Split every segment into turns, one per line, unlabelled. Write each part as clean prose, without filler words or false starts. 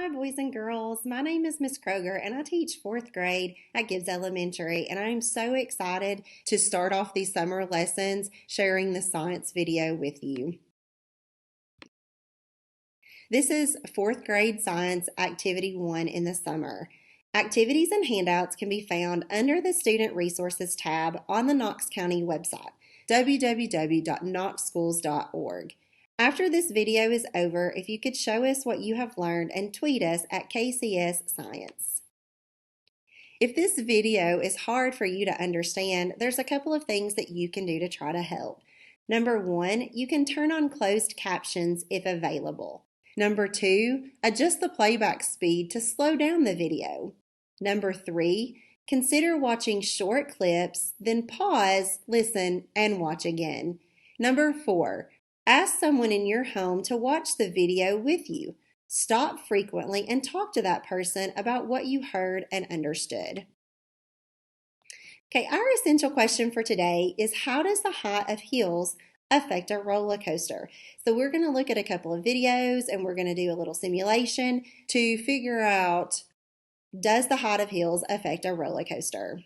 Hi, boys and girls. My name is Miss Kroger, and I teach fourth grade at Gibbs Elementary. And I'm so excited to start off these summer lessons sharing the science video with you. This is fourth grade science activity 1 in the summer. Activities and handouts can be found under the Student Resources tab on the Knox County website, www.knoxschools.org. After this video is over, if you could show us what you have learned and tweet us at KCS Science. If this video is hard for you to understand, there's a couple of things that you can do to try to help. Number 1, you can turn on closed captions if available. Number 2, adjust the playback speed to slow down the video. Number 3, consider watching short clips, then pause, listen, and watch again. Number 4, ask someone in your home to watch the video with you. Stop frequently and talk to that person about what you heard and understood. Okay, our essential question for today is, how does the height of hills affect a roller coaster? So we're going to look at a couple of videos and we're going to do a little simulation to figure out, does the height of hills affect a roller coaster?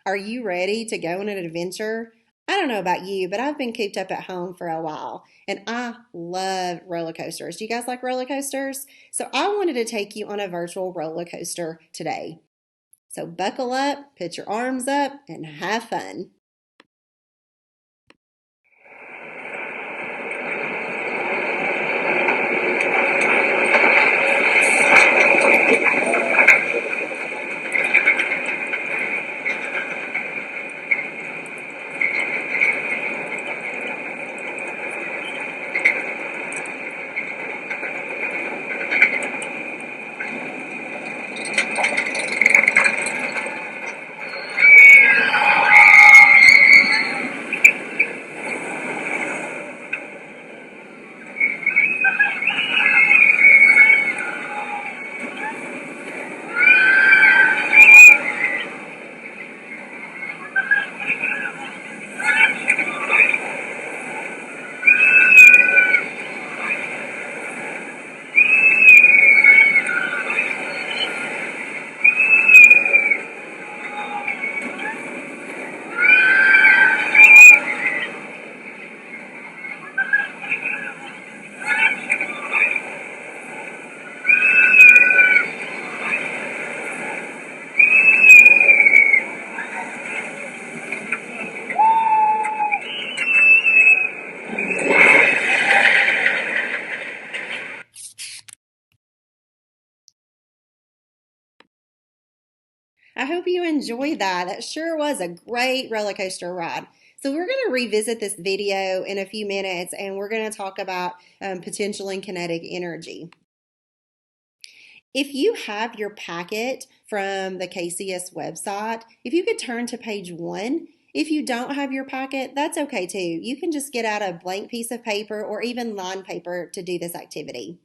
Are you ready to go on an adventure? I don't know about you, but I've been cooped up at home for a while, and I love roller coasters. Do you guys like roller coasters? So I wanted to take you on a virtual roller coaster today. So buckle up, put your arms up, and have fun. I hope you enjoyed that. That sure was a great roller coaster ride. So we're going to revisit this video in a few minutes, and we're going to talk about potential and kinetic energy. If you have your packet from the KCS website, if you could turn to page 1. If you don't have your packet, that's okay too. You can just get out a blank piece of paper or even line paper to do this activity.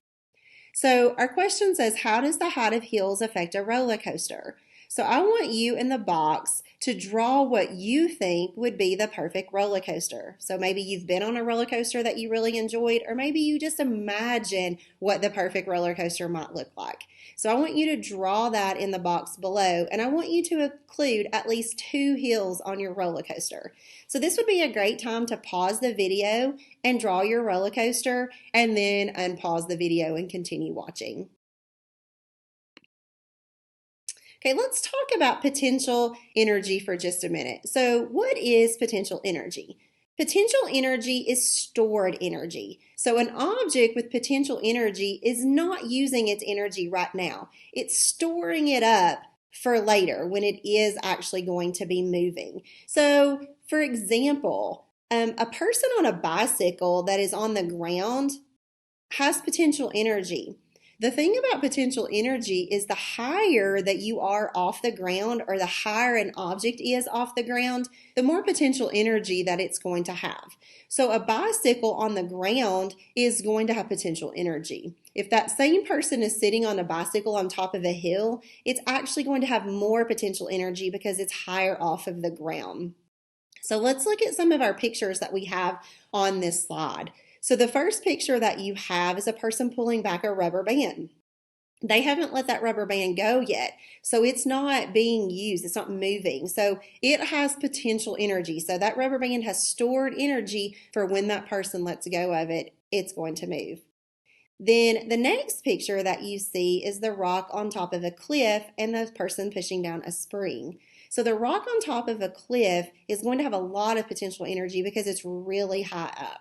So our question says, how does the height of hills affect a roller coaster? So I want you in the box to draw what you think would be the perfect roller coaster. So maybe you've been on a roller coaster that you really enjoyed, or maybe you just imagine what the perfect roller coaster might look like. So I want you to draw that in the box below, and I want you to include at least 2 hills on your roller coaster. So this would be a great time to pause the video and draw your roller coaster, and then unpause the video and continue watching. Okay, let's talk about potential energy for just a minute. So what is potential energy? Potential energy is stored energy. So an object with potential energy is not using its energy right now. It's storing it up for later when it is actually going to be moving. So for example, a person on a bicycle that is on the ground has potential energy. The thing about potential energy is the higher that you are off the ground, or the higher an object is off the ground, the more potential energy that it's going to have. So a bicycle on the ground is going to have potential energy. If that same person is sitting on a bicycle on top of a hill, it's actually going to have more potential energy because it's higher off of the ground. So let's look at some of our pictures that we have on this slide. So the first picture that you have is a person pulling back a rubber band. They haven't let that rubber band go yet. So it's not being used. It's not moving. So it has potential energy. So that rubber band has stored energy for when that person lets go of it, it's going to move. Then the next picture that you see is the rock on top of a cliff and the person pushing down a spring. So the rock on top of a cliff is going to have a lot of potential energy because it's really high up.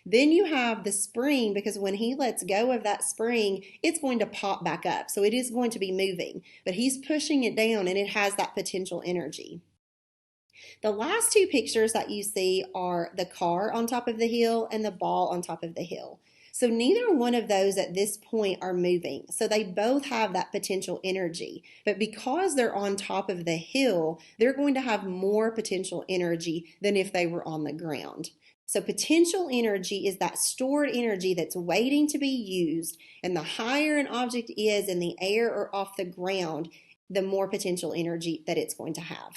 Then you have the spring, because when he lets go of that spring, it's going to pop back up. So it is going to be moving, but he's pushing it down and it has that potential energy. The last two pictures that you see are the car on top of the hill and the ball on top of the hill. So neither one of those at this point are moving. So they both have that potential energy. But because they're on top of the hill, they're going to have more potential energy than if they were on the ground. So potential energy is that stored energy that's waiting to be used, and the higher an object is in the air or off the ground, the more potential energy that it's going to have.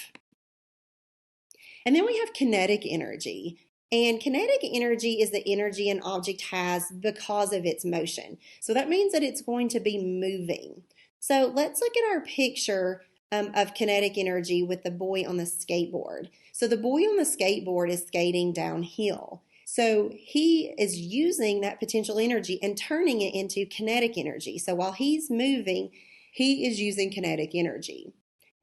And then we have kinetic energy. And kinetic energy is the energy an object has because of its motion. So that means that it's going to be moving. So let's look at our picture of kinetic energy with the boy on the skateboard. So the boy on the skateboard is skating downhill. So he is using that potential energy and turning it into kinetic energy. So while he's moving, he is using kinetic energy.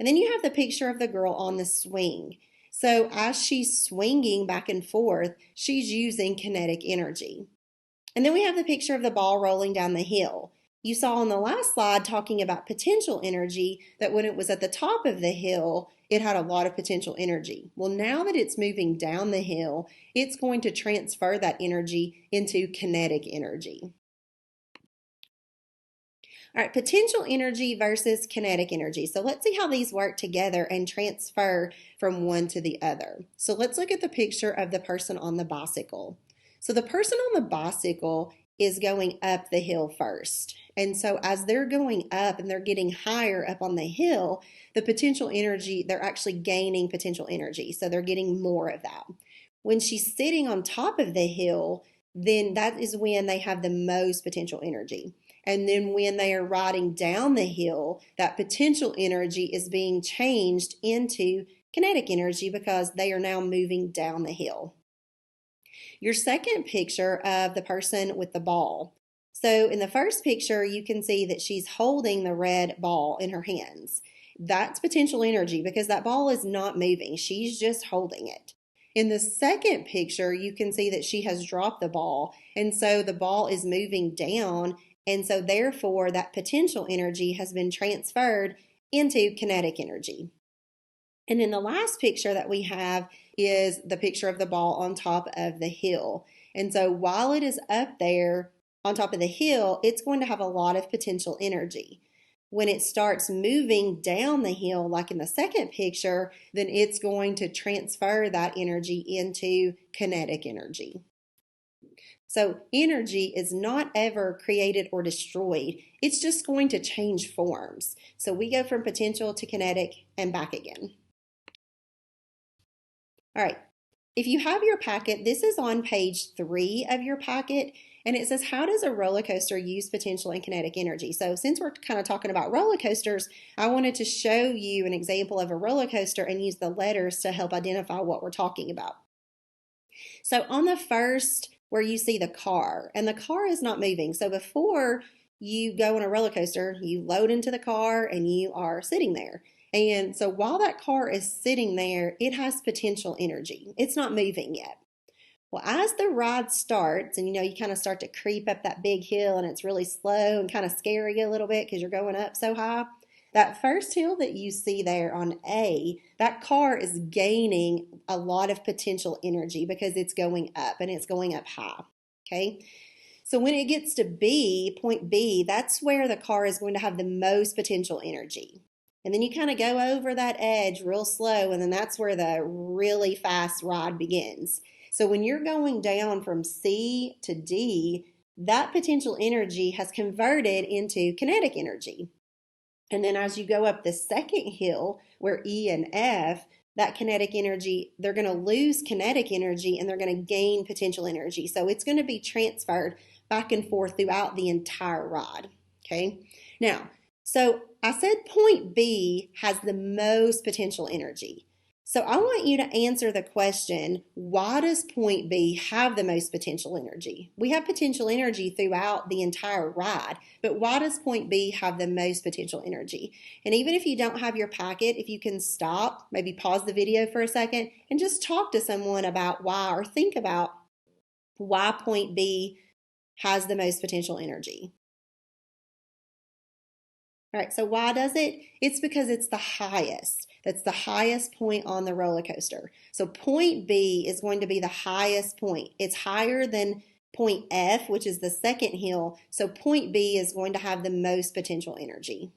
And then you have the picture of the girl on the swing. So as she's swinging back and forth, she's using kinetic energy. And then we have the picture of the ball rolling down the hill. You saw on the last slide talking about potential energy that when it was at the top of the hill, it had a lot of potential energy. Well, now that it's moving down the hill, it's going to transfer that energy into kinetic energy. All right, potential energy versus kinetic energy. So let's see how these work together and transfer from one to the other. So let's look at the picture of the person on the bicycle. So the person on the bicycle is going up the hill first. And so as they're going up and they're getting higher up on the hill, the potential energy, they're actually gaining potential energy. So they're getting more of that. When she's sitting on top of the hill, then that is when they have the most potential energy. And then when they are riding down the hill, that potential energy is being changed into kinetic energy because they are now moving down the hill. Your second picture of the person with the ball. So in the first picture, you can see that she's holding the red ball in her hands. That's potential energy because that ball is not moving. She's just holding it. In the second picture, you can see that she has dropped the ball, and so the ball is moving down, and so therefore that potential energy has been transferred into kinetic energy. And then the last picture that we have is the picture of the ball on top of the hill. And so while it is up there on top of the hill, it's going to have a lot of potential energy. When it starts moving down the hill, like in the second picture, then it's going to transfer that energy into kinetic energy. So energy is not ever created or destroyed. It's just going to change forms. So we go from potential to kinetic and back again. All right, if you have your packet, this is on page 3 of your packet, and it says, how does a roller coaster use potential and kinetic energy? So since we're kind of talking about roller coasters, I wanted to show you an example of a roller coaster and use the letters to help identify what we're talking about. So on the first, where you see the car, and the car is not moving. So before you go on a roller coaster, you load into the car and you are sitting there. And so while that car is sitting there, it has potential energy. It's not moving yet. Well, as the ride starts, and you kind of start to creep up that big hill and it's really slow and kind of scary a little bit because you're going up so high, that first hill that you see there on A, that car is gaining a lot of potential energy because it's going up and it's going up high, okay? So when it gets to B, point B, that's where the car is going to have the most potential energy. And then you kind of go over that edge real slow, and then that's where the really fast ride begins. So when you're going down from C to D, that potential energy has converted into kinetic energy. And then as you go up the second hill, where E and F, that kinetic energy, they're going to lose kinetic energy and they're going to gain potential energy. So it's going to be transferred back and forth throughout the entire rod. Okay. Now, so I said point B has the most potential energy. So I want you to answer the question, why does point B have the most potential energy? We have potential energy throughout the entire ride, but why does point B have the most potential energy? And even if you don't have your packet, if you can stop, maybe pause the video for a second and just talk to someone about why, or think about why point B has the most potential energy. All right, so why does it? It's because it's the highest. That's the highest point on the roller coaster. So point B is going to be the highest point. It's higher than point F, which is the second hill. So point B is going to have the most potential energy.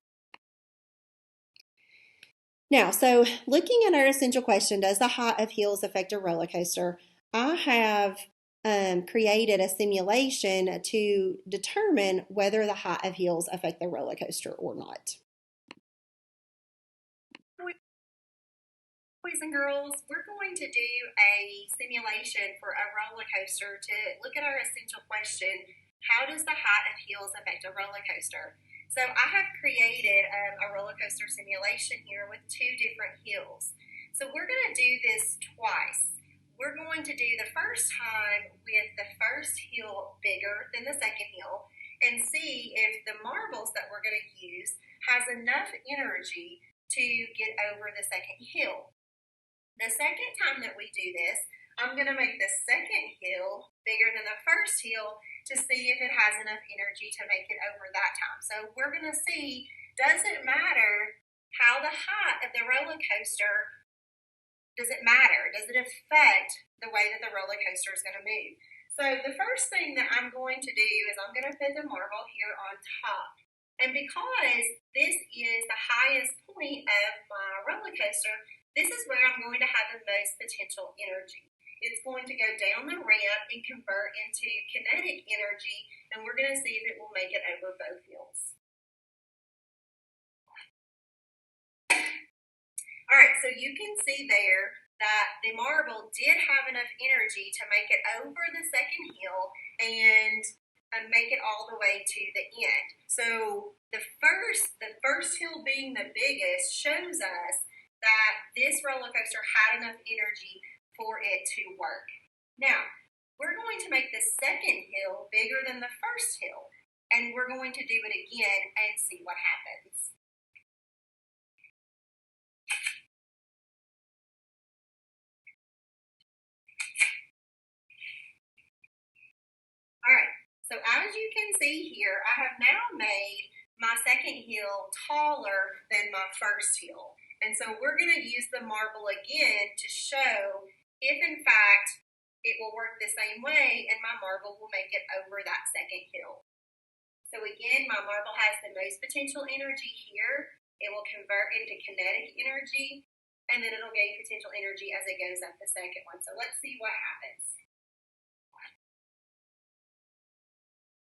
Now, so looking at our essential question, does the height of hills affect a roller coaster? I have created a simulation to determine whether the height of hills affect the roller coaster or not. Boys and girls, we're going to do a simulation for a roller coaster to look at our essential question, how does the height of hills affect a roller coaster? So I have created a roller coaster simulation here with two different hills. So we're going to do this twice. We're going to do the first time with the first hill bigger than the second hill and see if the marbles that we're going to use has enough energy to get over the second hill. The second time that we do this, I'm going to make the second hill bigger than the first hill to see if it has enough energy to make it over that time. So we're going to see, does it matter how the height of the roller coaster, does it matter? Does it affect the way that the roller coaster is going to move? So the first thing that I'm going to do is I'm going to put the marble here on top. And because this is the highest point of my roller coaster, this is where I'm going to have the most potential energy. It's going to go down the ramp and convert into kinetic energy, and we're going to see if it will make it over both hills. All right, so you can see there that the marble did have enough energy to make it over the second hill and make it all the way to the end. So the first hill being the biggest shows us that this roller coaster had enough energy for it to work. Now, we're going to make the second hill bigger than the first hill, and we're going to do it again and see what happens. All right, so as you can see here, I have now made my second hill taller than my first hill. And so we're going to use the marble again to show if in fact it will work the same way and my marble will make it over that second hill. So again, my marble has the most potential energy here. It will convert into kinetic energy, and then it'll gain potential energy as it goes up the second one. So let's see what happens.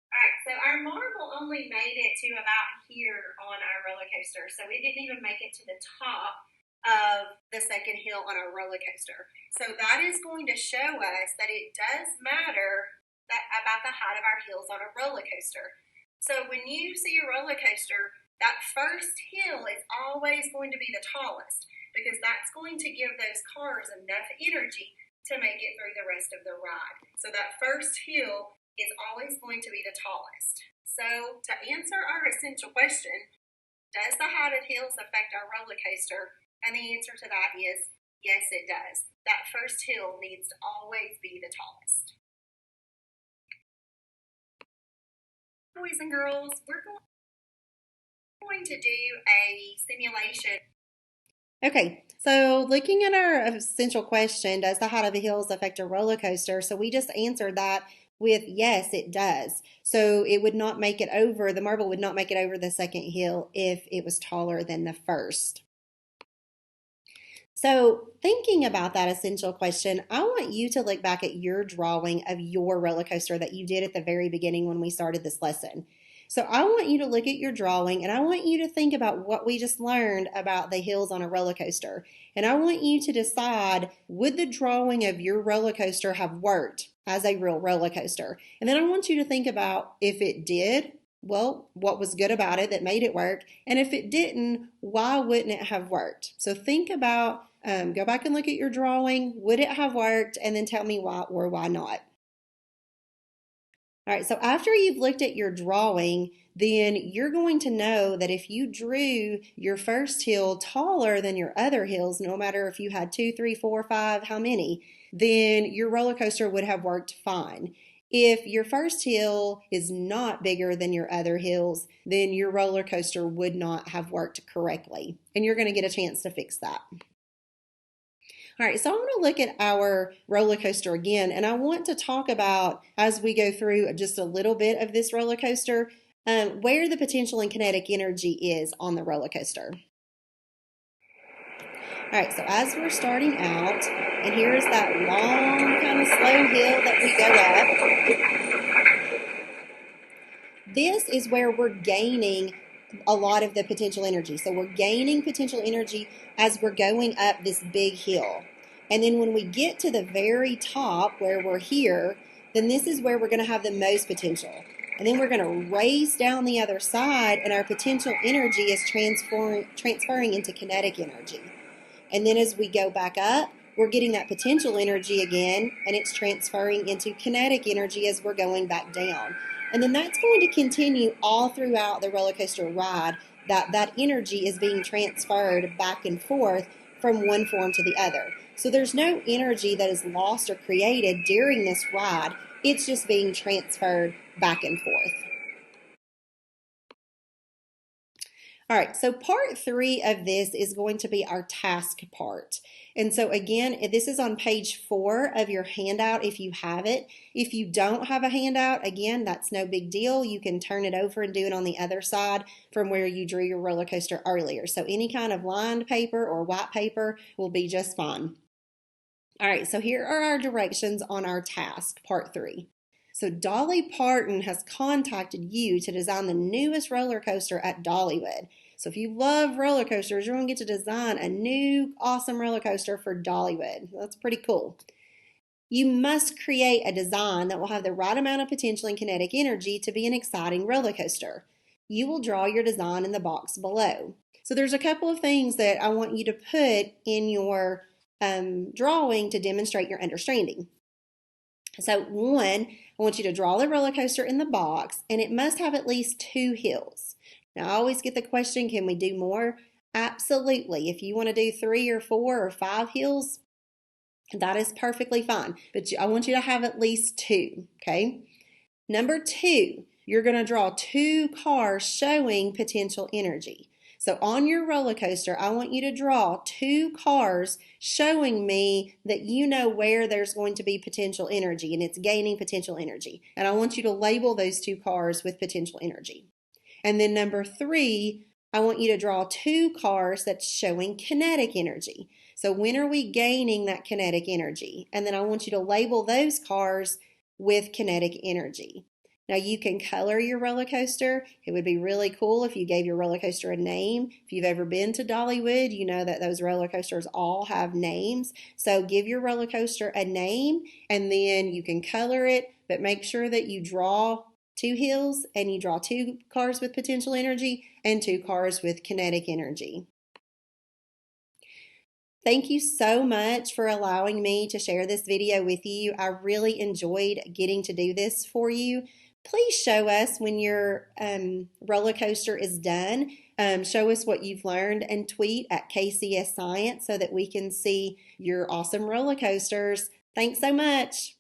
All right, so our marble only made it to about here on our roller coaster. So it didn't even make it to the top of the second hill on our roller coaster. So that is going to show us that it does matter about the height of our hills on a roller coaster. So when you see a roller coaster, that first hill is always going to be the tallest because that's going to give those cars enough energy to make it through the rest of the ride. So that first hill is always going to be the tallest. So to answer our essential question, does the height of hills affect our roller coaster? And the answer to that is yes, it does. That first hill needs to always be the tallest. Boys and girls, we're going to do a simulation. Okay, so looking at our essential question, does the height of the hills affect a roller coaster? So we just answered that with yes, it does. So it would not make it over, the marble would not make it over the second hill if it was taller than the first. So thinking about that essential question, I want you to look back at your drawing of your roller coaster that you did at the very beginning when we started this lesson. So I want you to look at your drawing and I want you to think about what we just learned about the hills on a roller coaster. And I want you to decide, would the drawing of your roller coaster have worked as a real roller coaster? And then I want you to think about, if it did, well, what was good about it that made it work? And if it didn't, why wouldn't it have worked? So think about, go back and look at your drawing. Would it have worked? And then tell me why or why not. All right, so after you've looked at your drawing, then you're going to know that if you drew your first hill taller than your other hills, no matter if you had 2, 3, 4, 5, how many, then your roller coaster would have worked fine. If your first hill is not bigger than your other hills, then your roller coaster would not have worked correctly, and you're going to get a chance to fix that. All right, so I want to look at our roller coaster again, and I want to talk about, as we go through just a little bit of this roller coaster, where the potential and kinetic energy is on the roller coaster. All right, so as we're starting out, and here's that long, kind of slow hill that we go up, this is where we're gaining a lot of the potential energy. So we're gaining potential energy as we're going up this big hill. And then when we get to the very top where we're here, then this is where we're going to have the most potential. And then we're going to race down the other side, and our potential energy is transferring into kinetic energy. And then as we go back up, we're getting that potential energy again, and it's transferring into kinetic energy as we're going back down. And then that's going to continue all throughout the roller coaster ride, that energy is being transferred back and forth from one form to the other. So there's no energy that is lost or created during this ride. It's just being transferred back and forth. All right, so part 3 of this is going to be our task part. And so again, this is on page 4 of your handout if you have it. If you don't have a handout, again, that's no big deal. You can turn it over and do it on the other side from where you drew your roller coaster earlier. So any kind of lined paper or white paper will be just fine. All right, so here are our directions on our task, part 3. So Dolly Parton has contacted you to design the newest roller coaster at Dollywood. So if you love roller coasters, you're going to get to design a new awesome roller coaster for Dollywood. That's pretty cool. You must create a design that will have the right amount of potential and kinetic energy to be an exciting roller coaster. You will draw your design in the box below. So there's a couple of things that I want you to put in your drawing to demonstrate your understanding. So 1, I want you to draw the roller coaster in the box, and it must have at least 2 hills. Now, I always get the question, can we do more? Absolutely. If you want to do 3 or 4 or 5 hills, that is perfectly fine. But I want you to have at least 2, okay? Number 2, you're going to draw 2 cars showing potential energy. So on your roller coaster, I want you to draw 2 cars showing me that you know where there's going to be potential energy and it's gaining potential energy. And I want you to label those 2 cars with potential energy. And then number 3, I want you to draw 2 cars that's showing kinetic energy. So when are we gaining that kinetic energy? And then I want you to label those cars with kinetic energy. Now you can color your roller coaster. It would be really cool if you gave your roller coaster a name. If you've ever been to Dollywood, you know that those roller coasters all have names. So give your roller coaster a name, and then you can color it, but make sure that you draw 2 hills and you draw 2 cars with potential energy and 2 cars with kinetic energy. Thank you so much for allowing me to share this video with you. I really enjoyed getting to do this for you. Please show us when your roller coaster is done. Show us what you've learned and tweet at KCS Science so that we can see your awesome roller coasters. Thanks so much.